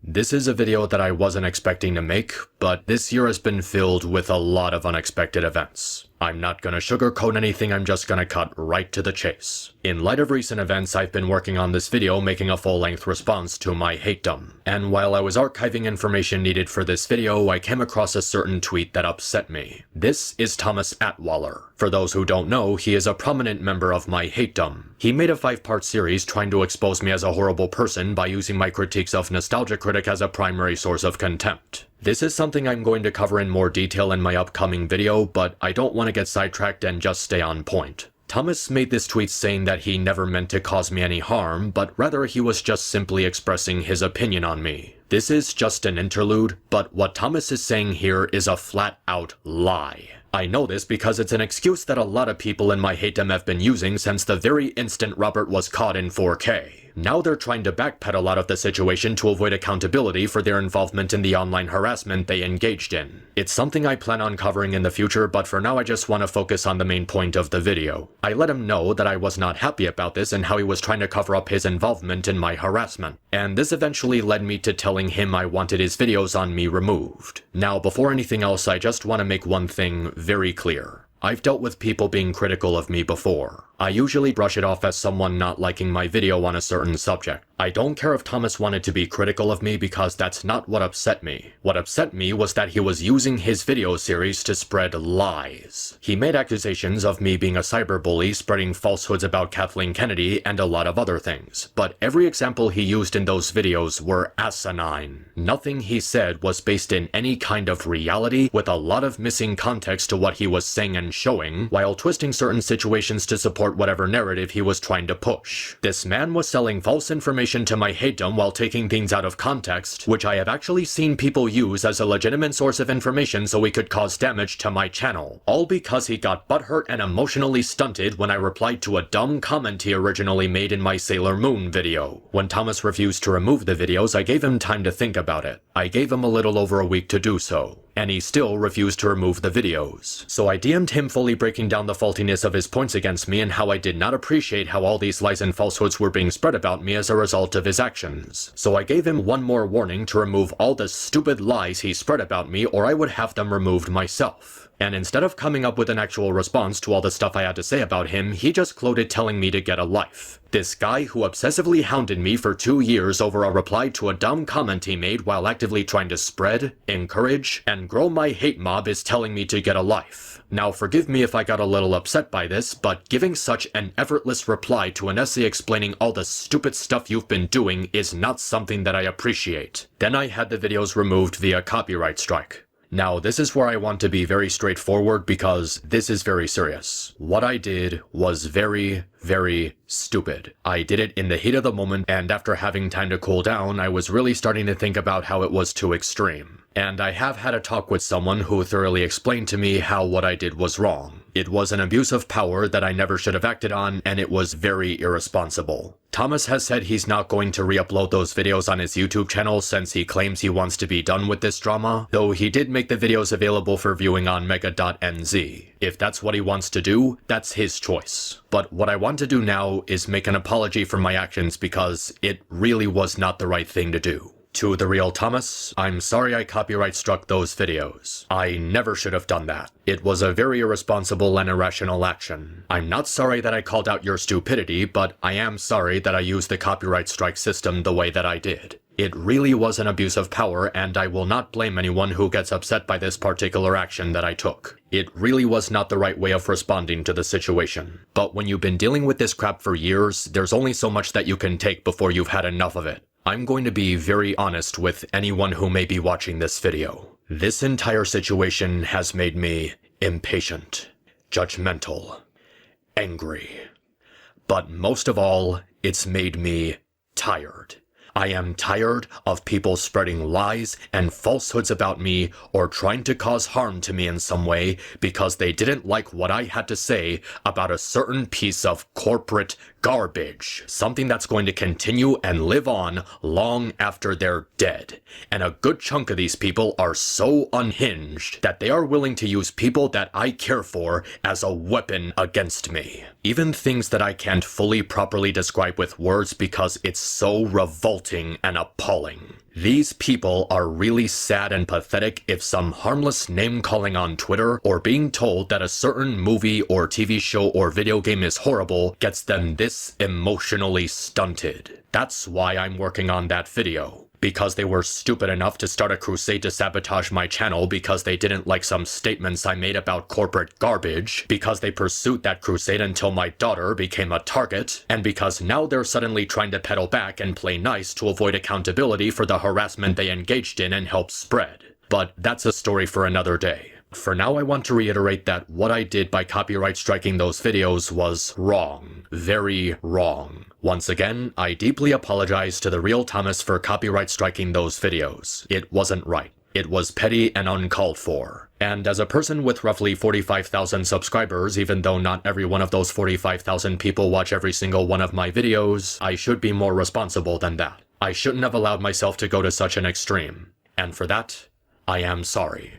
This is a video that I wasn't expecting to make, but this year has been filled with a lot of unexpected events. I'm not gonna sugarcoat anything, I'm just gonna cut right to the chase. In light of recent events, I've been working on this video making a full-length response to my hatedom. And while I was archiving information needed for this video, I came across a certain tweet that upset me. This is Thomas Atwaller. For those who don't know, he is a prominent member of my hatedom. He made a 5-part series trying to expose me as a horrible person by using my critiques of Nostalgia Critic as a primary source of contempt. This is something I'm going to cover in more detail in my upcoming video, but I don't want to get sidetracked and just stay on point. Thomas made this tweet saying that he never meant to cause me any harm, but rather he was just simply expressing his opinion on me. This is just an interlude, but what Thomas is saying here is a flat-out lie. I know this because it's an excuse that a lot of people in my hatedom have been using since the very instant Robert was caught in 4K. Now they're trying to backpedal out of the situation to avoid accountability for their involvement in the online harassment they engaged in. It's something I plan on covering in the future, but for now I just want to focus on the main point of the video. I let him know that I was not happy about this and how he was trying to cover up his involvement in my harassment. And this eventually led me to telling him I wanted his videos on me removed. Now, before anything else, I just want to make one thing very clear. I've dealt with people being critical of me before. I usually brush it off as someone not liking my video on a certain subject. I don't care if Thomas wanted to be critical of me because that's not what upset me. What upset me was that he was using his video series to spread lies. He made accusations of me being a cyberbully, spreading falsehoods about Kathleen Kennedy, and a lot of other things. But every example he used in those videos were asinine. Nothing he said was based in any kind of reality, with a lot of missing context to what he was saying and showing, while twisting certain situations to support whatever narrative he was trying to push. This man was selling false information to my hatedom while taking things out of context, which I have actually seen people use as a legitimate source of information so he could cause damage to my channel. All because he got butthurt and emotionally stunted when I replied to a dumb comment he originally made in my Sailor Moon video. When Thomas refused to remove the videos, I gave him time to think about it. I gave him a little over a week to do so, and he still refused to remove the videos. So I DM'd him fully breaking down the faultiness of his points against me and how I did not appreciate how all these lies and falsehoods were being spread about me as a result of his actions. So I gave him one more warning to remove all the stupid lies he spread about me, or I would have them removed myself. And instead of coming up with an actual response to all the stuff I had to say about him, he just quoted telling me to get a life. This guy who obsessively hounded me for 2 years over a reply to a dumb comment he made while actively trying to spread, encourage, and grow my hate mob is telling me to get a life. Now forgive me if I got a little upset by this, but giving such an effortless reply to an essay explaining all the stupid stuff you've been doing is not something that I appreciate. Then I had the videos removed via copyright strike. Now, this is where I want to be very straightforward because this is very serious. What I did was very stupid. I did it in the heat of the moment, and after having time to cool down, I was really starting to think about how it was too extreme. And I have had a talk with someone who thoroughly explained to me how what I did was wrong. It was an abuse of power that I never should have acted on, and it was very irresponsible. Thomas has said he's not going to re-upload those videos on his YouTube channel since he claims he wants to be done with this drama, though he did make the videos available for viewing on mega.nz. If that's what he wants to do, that's his choice. But what I want to do now is make an apology for my actions because it really was not the right thing to do. To the real Thomas, I'm sorry I copyright struck those videos. I never should have done that. It was a very irresponsible and irrational action. I'm not sorry that I called out your stupidity, but I am sorry that I used the copyright strike system the way that I did. It really was an abuse of power, and I will not blame anyone who gets upset by this particular action that I took. It really was not the right way of responding to the situation. But when you've been dealing with this crap for years, there's only so much that you can take before you've had enough of it. I'm going to be very honest with anyone who may be watching this video. This entire situation has made me impatient, judgmental, angry. But most of all, it's made me tired. I am tired of people spreading lies and falsehoods about me or trying to cause harm to me in some way because they didn't like what I had to say about a certain piece of corporate garbage. Something that's going to continue and live on long after they're dead. And a good chunk of these people are so unhinged that they are willing to use people that I care for as a weapon against me. Even things that I can't fully properly describe with words because it's so revolting and appalling. These people are really sad and pathetic if some harmless name-calling on Twitter or being told that a certain movie or TV show or video game is horrible gets them this emotionally stunted. That's why I'm working on that video. Because they were stupid enough to start a crusade to sabotage my channel because they didn't like some statements I made about corporate garbage, because they pursued that crusade until my daughter became a target, and because now they're suddenly trying to pedal back and play nice to avoid accountability for the harassment they engaged in and helped spread. But that's a story for another day. For now, I want to reiterate that what I did by copyright striking those videos was wrong. Very wrong. Once again, I deeply apologize to the real Thomas for copyright striking those videos. It wasn't right. It was petty and uncalled for. And as a person with roughly 45,000 subscribers, even though not every one of those 45,000 people watch every single one of my videos, I should be more responsible than that. I shouldn't have allowed myself to go to such an extreme. And for that, I am sorry.